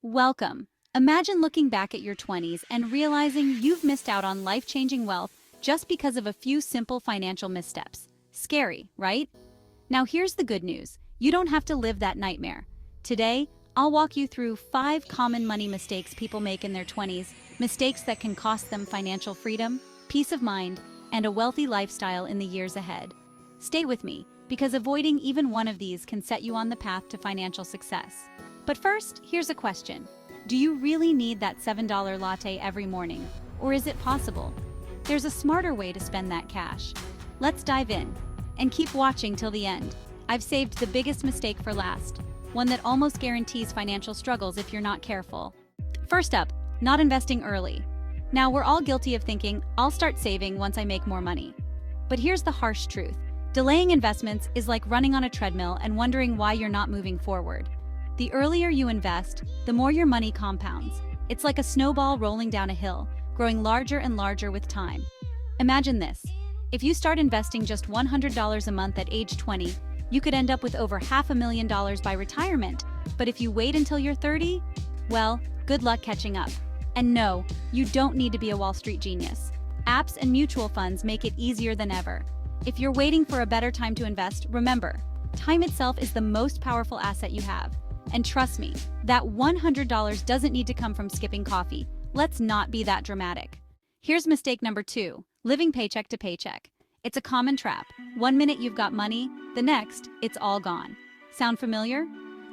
Welcome. Imagine looking back at your 20s and realizing you've missed out on life-changing wealth just because of a few simple financial missteps. Scary, right? Now here's the good news. You don't have to live that nightmare. Today, I'll walk you through 5 common money mistakes people make in their 20s, mistakes that can cost them financial freedom, peace of mind, and a wealthy lifestyle in the years ahead. Stay with me, because avoiding even one of these can set you on the path to financial success. But first, here's a question. Do you really need that $7 latte every morning? Or is it possible? There's a smarter way to spend that cash. Let's dive in. And keep watching till the end. I've saved the biggest mistake for last, one that almost guarantees financial struggles if you're not careful. First up, not investing early. Now, we're all guilty of thinking, I'll start saving once I make more money. But here's the harsh truth. Delaying investments is like running on a treadmill and wondering why you're not moving forward. The earlier you invest, the more your money compounds. It's like a snowball rolling down a hill, growing larger and larger with time. Imagine this. If you start investing just $100 a month at age 20, you could end up with over $500,000 by retirement. But if you wait until you're 30, well, good luck catching up. And no, you don't need to be a Wall Street genius. Apps and mutual funds make it easier than ever. If you're waiting for a better time to invest, remember, time itself is the most powerful asset you have. And trust me, that $100 doesn't need to come from skipping coffee. Let's not be that dramatic. Here's mistake number 2, living paycheck to paycheck. It's a common trap. One minute you've got money, the next, it's all gone. Sound familiar?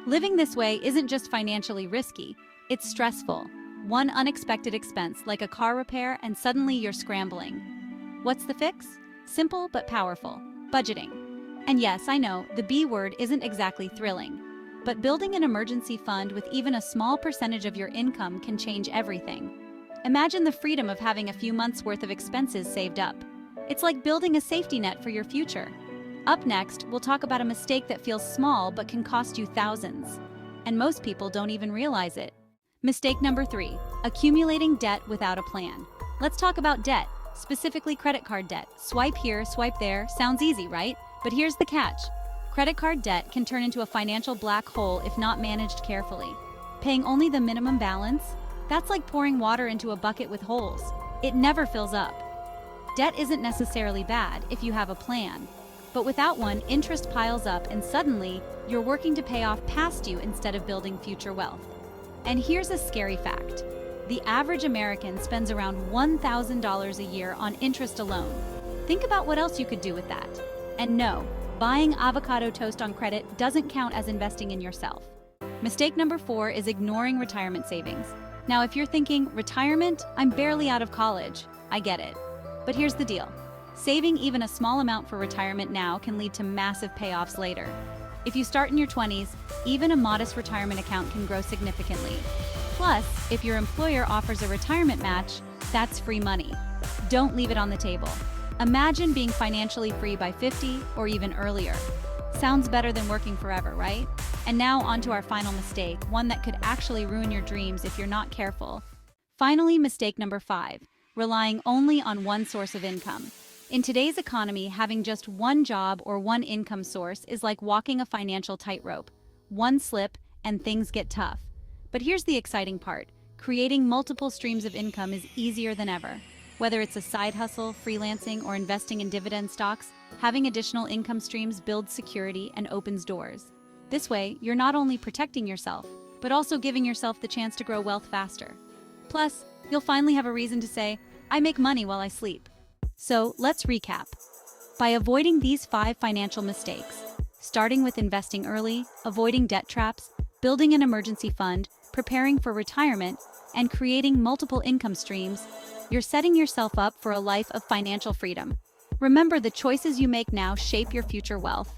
Living this way isn't just financially risky, it's stressful. One unexpected expense, like a car repair, and suddenly you're scrambling. What's the fix? Simple but powerful. Budgeting. And yes, I know, the B word isn't exactly thrilling. But building an emergency fund with even a small percentage of your income can change everything. Imagine the freedom of having a few months' worth of expenses saved up. It's like building a safety net for your future. Up next, we'll talk about a mistake that feels small but can cost you thousands. And most people don't even realize it. Mistake number 3, accumulating debt without a plan. Let's talk about debt, specifically credit card debt. Swipe here, swipe there. Sounds easy, right? But here's the catch. Credit card debt can turn into a financial black hole if not managed carefully. Paying only the minimum balance? That's like pouring water into a bucket with holes. It never fills up. Debt isn't necessarily bad if you have a plan. But without one, interest piles up and suddenly, you're working to pay off past due instead of building future wealth. And here's a scary fact. The average American spends around $1,000 a year on interest alone. Think about what else you could do with that. And no, buying avocado toast on credit doesn't count as investing in yourself. Mistake number 4 is ignoring retirement savings. Now, if you're thinking, retirement? I'm barely out of college. I get it. But here's the deal. Saving even a small amount for retirement now can lead to massive payoffs later. If you start in your 20s, even a modest retirement account can grow significantly. Plus, if your employer offers a retirement match, that's free money. Don't leave it on the table. Imagine being financially free by 50 or even earlier. Sounds better than working forever, right? And now onto our final mistake, one that could actually ruin your dreams if you're not careful. Finally, mistake number 5, relying only on one source of income. In today's economy, having just one job or one income source is like walking a financial tightrope. One slip and things get tough. But here's the exciting part. Creating multiple streams of income is easier than ever. Whether it's a side hustle, freelancing, or investing in dividend stocks, having additional income streams builds security and opens doors. This way, you're not only protecting yourself, but also giving yourself the chance to grow wealth faster. Plus, you'll finally have a reason to say, I make money while I sleep. So let's recap. By avoiding these 5 financial mistakes, starting with investing early, avoiding debt traps, building an emergency fund, preparing for retirement, and creating multiple income streams, you're setting yourself up for a life of financial freedom. Remember, the choices you make now shape your future wealth.